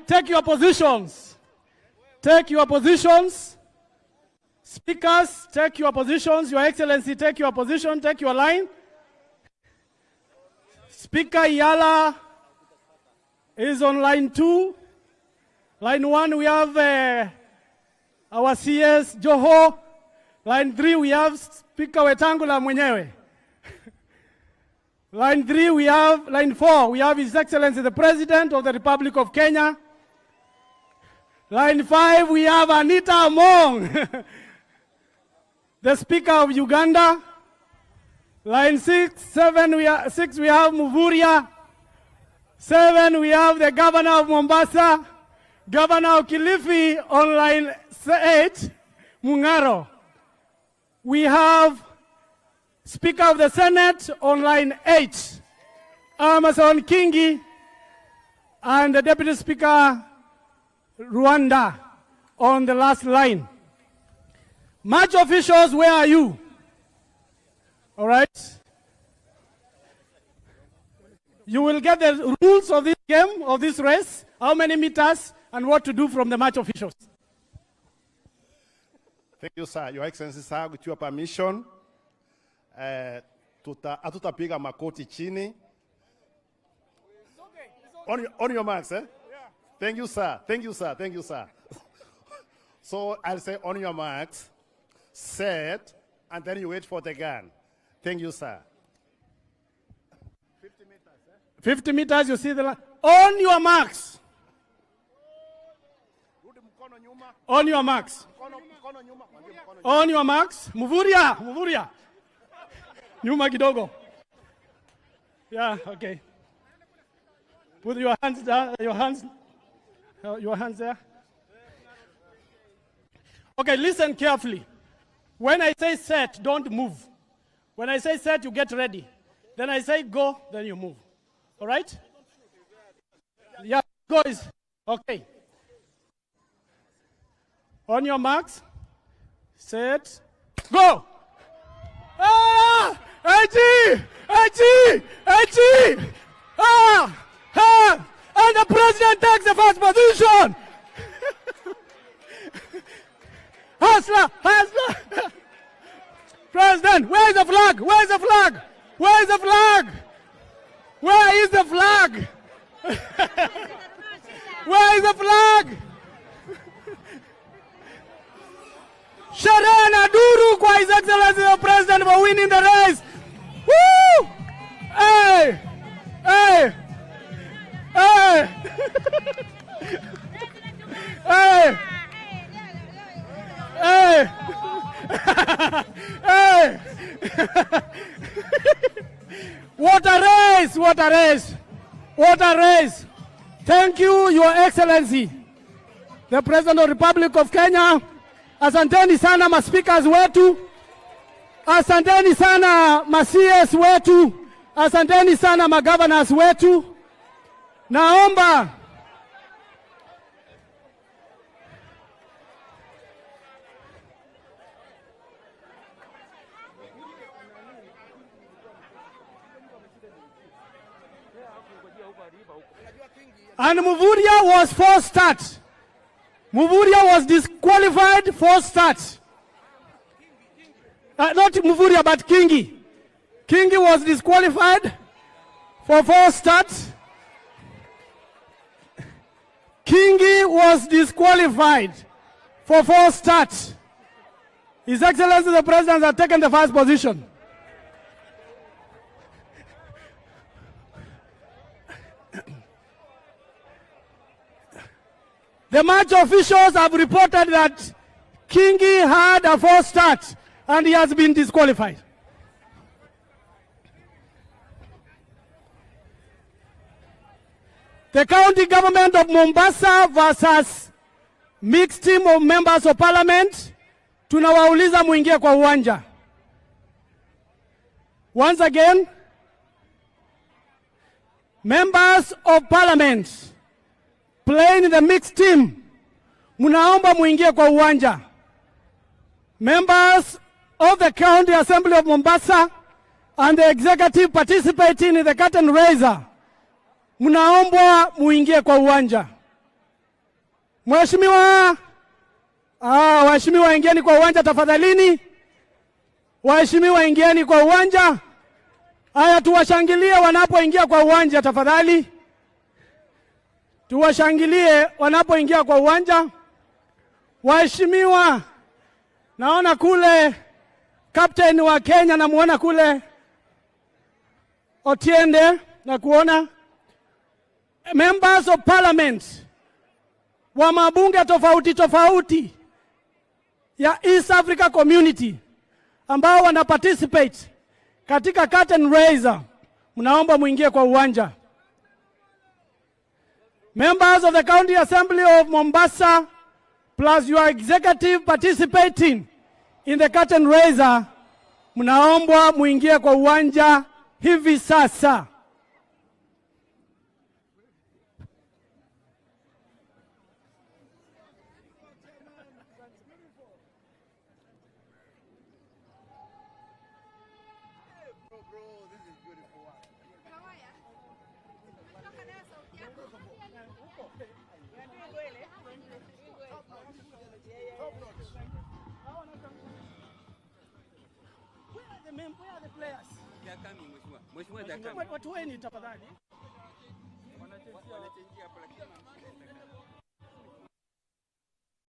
Take your positions. Take your positions. Speakers, take your positions. Your Excellency, take your position. Take your line. Speaker Yala is on line 2. Line 1, we have our CS Joho. Line 3, we have Speaker Wetangula mwenyewe. Line 4, we have His Excellency the President of the Republic of Kenya. Line 5, we have Anita Among, the Speaker of Uganda. Line 6, we have Muvuria. 7, we have the Governor of Mombasa. Governor of Kilifi on line 8, Mungaro. We have Speaker of the Senate on line 8, Amason Kingi, and the Deputy Speaker, Rwanda, on the last line. Match officials, where are you? All right. You will get the rules of this game, of this race, how many meters, and what to do from the match officials. Thank you, sir. Your Excellency, sir, with your permission, hatutapiga makoti chini. On your marks, eh? Yeah. Thank you, sir. Thank you, sir. Thank you, sir. So I'll say on your marks, set, and then you wait for the gun. Thank you, sir. 50 meters, eh? 50 meters, you see the line. On your marks. On your marks. On your marks. Muvuria. Nyuma kidogo. Yeah, okay. Put your hands down, your hands there. Okay, listen carefully. When I say set, don't move. When I say set, you get ready. Then I say go, then you move. All right? Yeah, go is okay. On your marks, set, go! Ah! AG! Ah! And the president takes the first position! Hustler! President, where is the flag? Where is the flag? Where is the flag? Where is the flag? Where is the flag? Sherehe na duru kwa His Excellency the President for winning the race. Woo! Hey! Hey! Hey! Hey! Hey! Hey! What a race! What a race! What a race! Thank you, Your Excellency, the President of the Republic of Kenya. Asanteni sana ma-speakers wetu. Asanteni sana ma-CS wetu. Asanteni sana ma-governors wetu. Naomba and Muvuria was forced start. Muvuria was disqualified for start. Not Muvuria, but Kingi. Kingi was disqualified for false start. Kingi was disqualified for false start. His Excellency the President has taken the first position. The match officials have reported that Kingi had a false start and he has been disqualified. The county government of Mombasa versus mixed team of members of parliament. Tunawauliza muingie kwa uwanja. Once again, members of parliament playing in the mixed team, munaomba muingie kwa uwanja. Members of the County Assembly of Mombasa and the executive participating in the curtain raiser, mnaombwa muingie kwa uwanja. Mheshimiwa, waheshimiwa ingieni kwa uwanja tafadhalini. Waheshimiwa ingieni kwa uwanja. Haya, tuwashangilie wanapoingia kwa uwanja tafadhali. Tuwashangilie wanapoingia kwa uwanja. Waheshimiwa, naona kule captain wa Kenya, namuona kule Otiende, na kuona members of parliament wa mabunge tofauti tofauti ya East Africa Community ambao wana participate katika curtain raiser, mnaomba muingie kwa uwanja. Members of the County Assembly of Mombasa plus your executive participating in the curtain raiser, mnaombwa muingie kwa uwanja hivi sasa.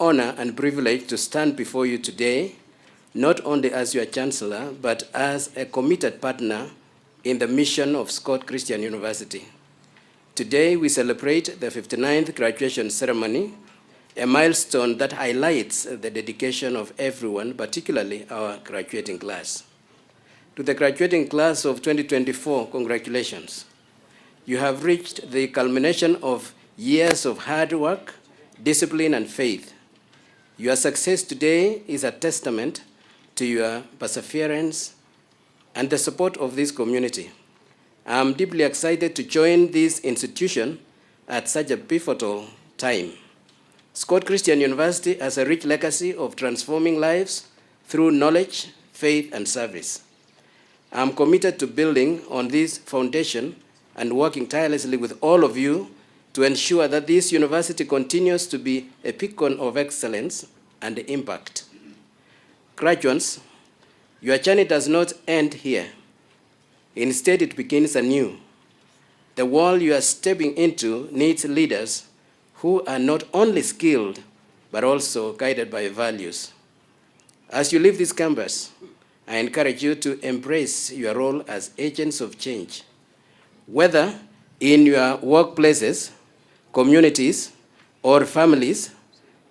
Honor and privilege to stand before you today, not only as your Chancellor, but as a committed partner in the mission of Scott Christian University. Today, we celebrate the 59th graduation ceremony, a milestone that highlights the dedication of everyone, particularly our graduating class. To the graduating class of 2024, congratulations. You have reached the culmination of years of hard work, discipline, and faith. Your success today is a testament to your perseverance and the support of this community. I'm deeply excited to join this institution at such a pivotal time. Scott Christian University has a rich legacy of transforming lives through knowledge, faith, and service. I'm committed to building on this foundation and working tirelessly with all of you to ensure that this university continues to be a beacon of excellence and impact. Graduates, your journey does not end here. Instead, it begins anew. The world you are stepping into needs leaders who are not only skilled, but also guided by values. As you leave this campus, I encourage you to embrace your role as agents of change, whether in your workplaces, communities, or families.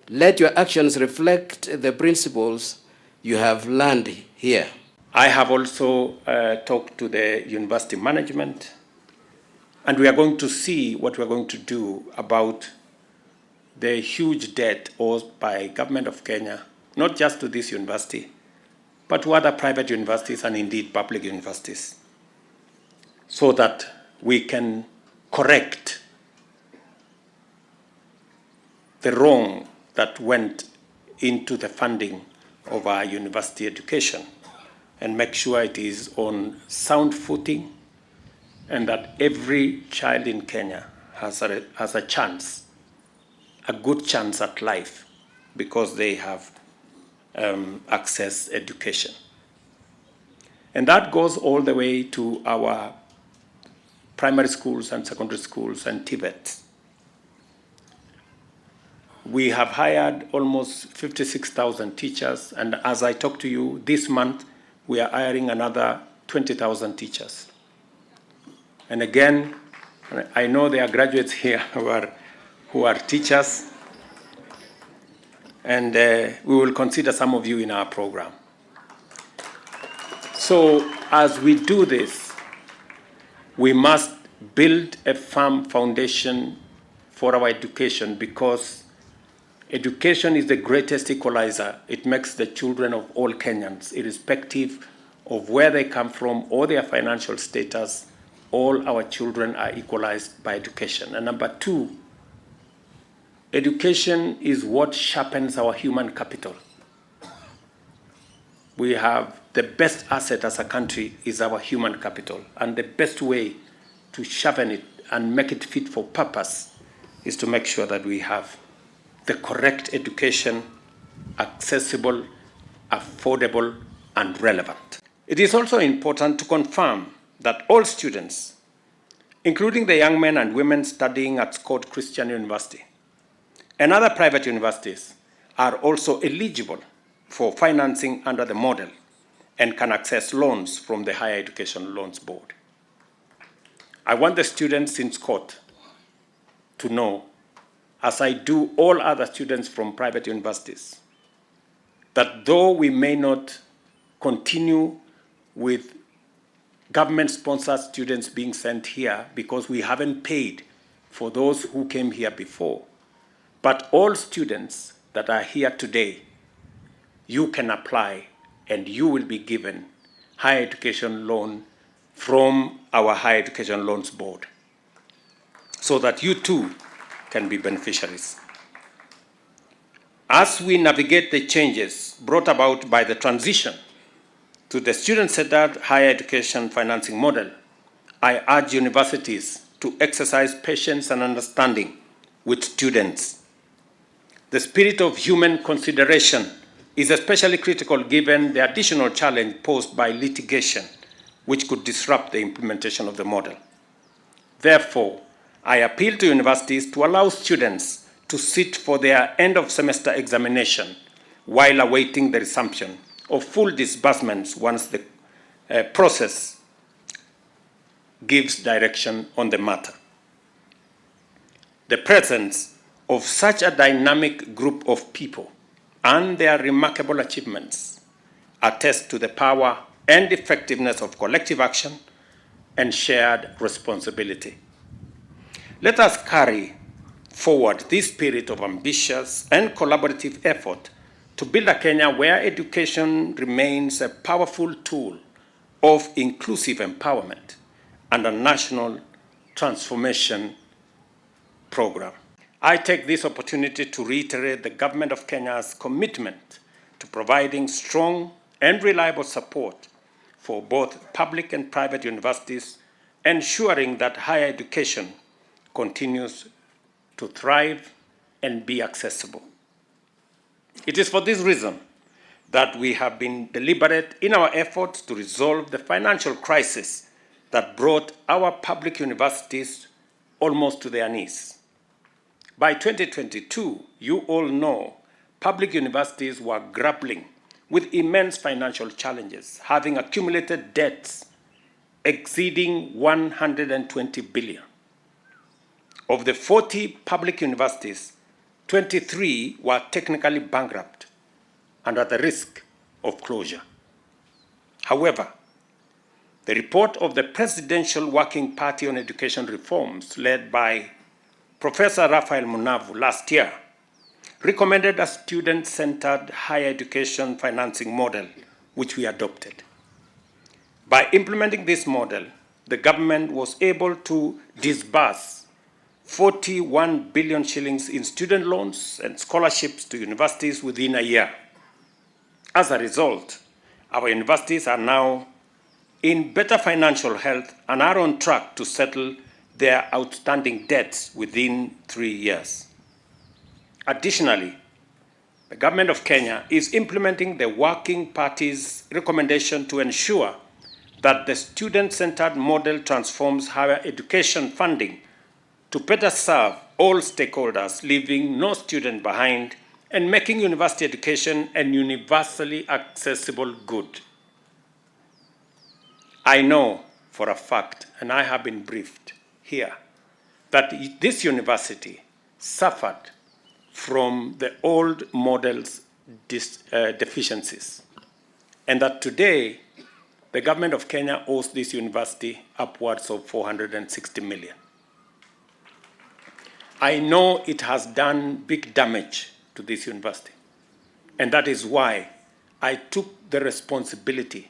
Let your actions reflect the principles you have learned here. I have also talked to the university management, and we are going to see what we are going to do about the huge debt owed by government of Kenya, not just to this university, but to other private universities and indeed public universities, so that we can correct the wrong that went into the funding of our university education and make sure it is on sound footing and that every child in Kenya has a chance, a good chance at life, because they have access education. And that goes all the way to our primary schools and secondary schools and Tibet. We have hired almost 56,000 teachers, and as I talk to you, this month we are hiring another 20,000 teachers. And again, I know there are graduates here who are teachers, and we will consider some of you in our program. So as we do this, we must build a firm foundation for our education, because education is the greatest equalizer. It makes the children of all Kenyans, irrespective of where they come from or their financial status, all our children are equalized by education. And number two, education is what sharpens our human capital. We have the best asset as a country is our human capital, and the best way to sharpen it and make it fit for purpose is to make sure that we have the correct education, accessible, affordable, and relevant. It is also important to confirm that all students, including the young men and women studying at Scott Christian University and other private universities, are also eligible for financing under the model and can access loans from the Higher Education Loans Board. I want the students in Scott to know, as I do all other students from private universities, that though we may not continue with government-sponsored students being sent here because we haven't paid for those who came here before, but all students that are here today, you can apply and you will be given higher education loan from our Higher Education Loans Board so that you too can be beneficiaries. As we navigate the changes brought about by the transition to the student-centered higher education financing model, I urge universities to exercise patience and understanding with students. The spirit of human consideration is especially critical given the additional challenge posed by litigation, which could disrupt the implementation of the model. Therefore, I appeal to universities to allow students to sit for their end-of-semester examination while awaiting the resumption of full disbursements once the process gives direction on the matter. The presence of such a dynamic group of people and their remarkable achievements attest to the power and effectiveness of collective action and shared responsibility. Let us carry forward this spirit of ambitious and collaborative effort to build a Kenya where education remains a powerful tool of inclusive empowerment and a national transformation program. I take this opportunity to reiterate the Government of Kenya's commitment to providing strong and reliable support for both public and private universities, ensuring that higher education continues to thrive and be accessible. It is for this reason that we have been deliberate in our efforts to resolve the financial crisis that brought our public universities almost to their knees. By 2022, you all know public universities were grappling with immense financial challenges, having accumulated debts exceeding 120 billion. Of the 40 public universities, 23 were technically bankrupt and at the risk of closure. However, the report of the Presidential Working Party on Education Reforms, led by Professor Raphael Munavu last year, recommended a student-centered higher education financing model, which we adopted. By implementing this model, the government was able to disburse 41 billion shillings in student loans and scholarships to universities within a year. As a result, our universities are now in better financial health and are on track to settle their outstanding debts within 3 years. Additionally, the Government of Kenya is implementing the Working Party's recommendation to ensure that the student-centered model transforms higher education funding to better serve all stakeholders, leaving no student behind and making university education an universally accessible good. I know for a fact, and I have been briefed here, that this university suffered from the old model's deficiencies, and that today the Government of Kenya owes this university upwards of 460 million. I know it has done big damage to this university, and that is why I took the responsibility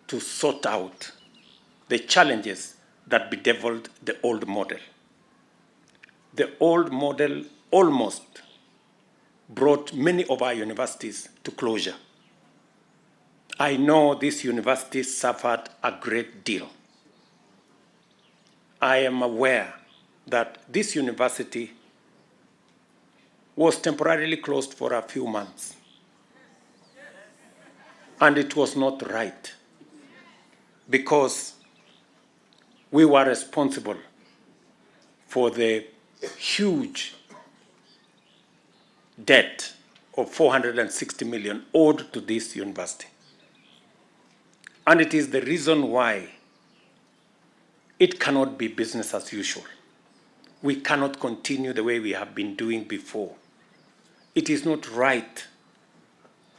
to sort out the challenges that bedeviled the old model. The old model almost brought many of our universities to closure. I know this university suffered a great deal. I am aware that this university was temporarily closed for a few months. And it was not right, because we were responsible for the huge debt of 460 million owed to this university. And it is the reason why it cannot be business as usual. We cannot continue the way we have been doing before. It is not right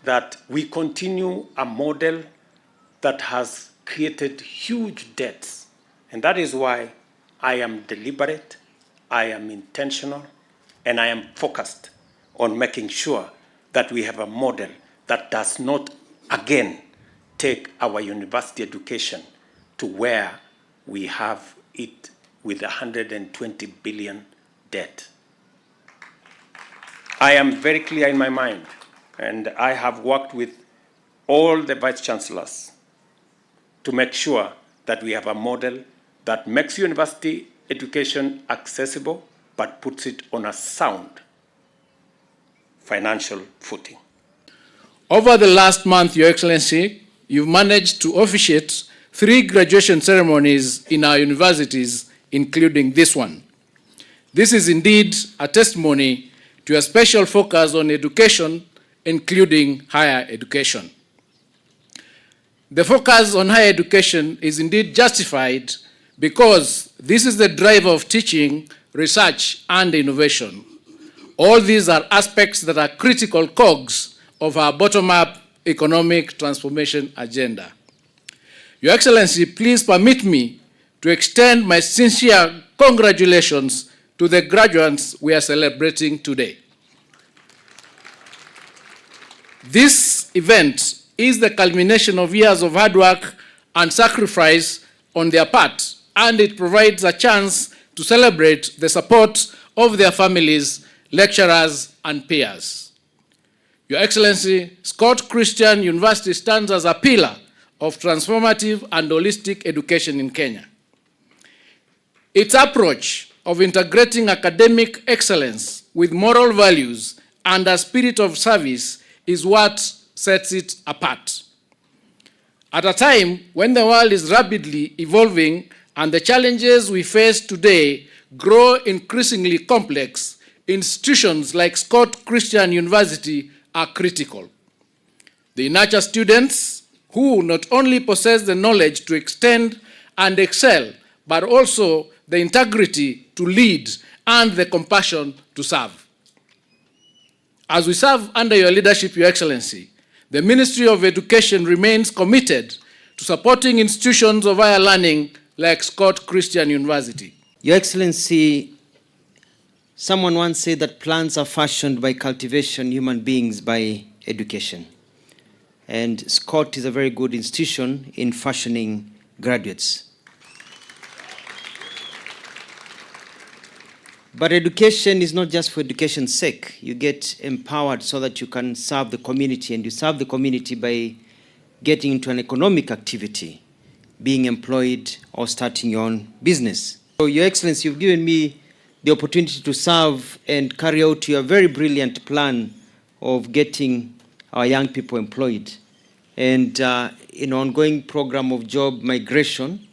that we continue a model that has created huge debts. And that is why I am deliberate, I am intentional, and I am focused on making sure that we have a model that does not again take our university education to where we have it with 120 billion debt. I am very clear in my mind, and I have worked with all the vice chancellors to make sure that we have a model that makes university education accessible but puts it on a sound financial footing. Over the last month, Your Excellency, you've managed to officiate 3 graduation ceremonies in our universities, including this one. This is indeed a testimony to a special focus on education, including higher education. The focus on higher education is indeed justified because this is the driver of teaching, research, and innovation. All these are aspects that are critical cogs of our bottom-up economic transformation agenda. Your Excellency, please permit me to extend my sincere congratulations to the graduates we are celebrating today. This event is the culmination of years of hard work and sacrifice on their part, and it provides a chance to celebrate the support of their families, lecturers, and peers. Your Excellency, Scott Christian University stands as a pillar of transformative and holistic education in Kenya. Its approach of integrating academic excellence with moral values and a spirit of service is what sets it apart. At a time when the world is rapidly evolving and the challenges we face today grow increasingly complex, institutions like Scott Christian University are critical. They nurture students who not only possess the knowledge to extend and excel, but also the integrity to lead and the compassion to serve. As we serve under your leadership, Your Excellency, the Ministry of Education remains committed to supporting institutions of higher learning like Scott Christian University. Your Excellency, someone once said that plants are fashioned by cultivation, human beings by education. And Scott is a very good institution in fashioning graduates. But education is not just for education's sake. You get empowered so that you can serve the community, and you serve the community by getting into an economic activity, being employed or starting your own business. So, Your Excellency, you've given me the opportunity to serve and carry out your very brilliant plan of getting our young people employed. And in an ongoing program of job migration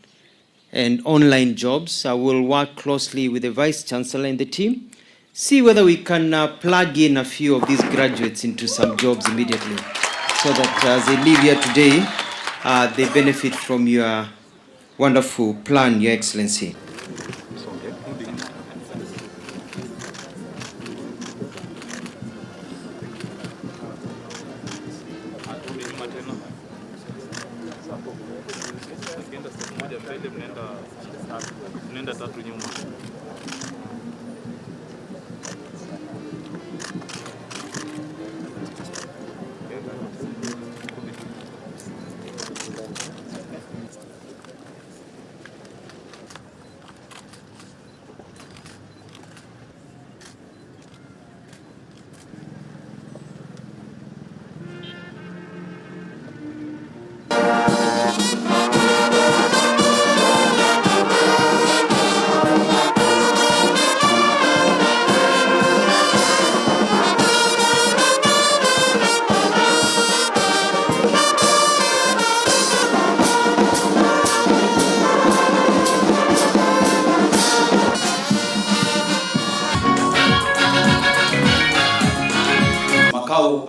and online jobs, I will work closely with the Vice Chancellor and the team, see whether we can plug in a few of these graduates into some jobs immediately, so that as they live here today, they benefit from your wonderful plan, Your Excellency.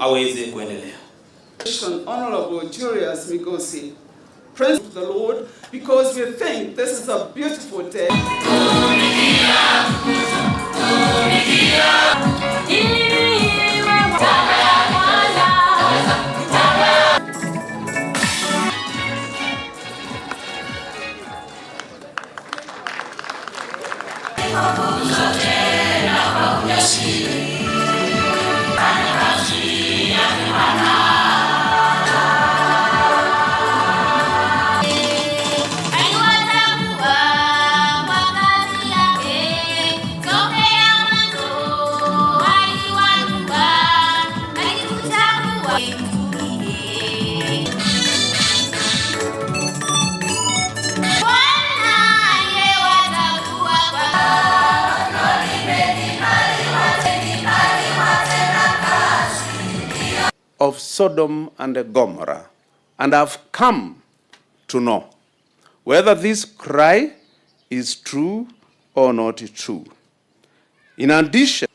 aweze kuendelea. Honorable Julius Migosi, praise the Lord, because we think this is a beautiful day. Of Sodom and Gomorrah, and have come to know whether this cry is true or not true. In addition,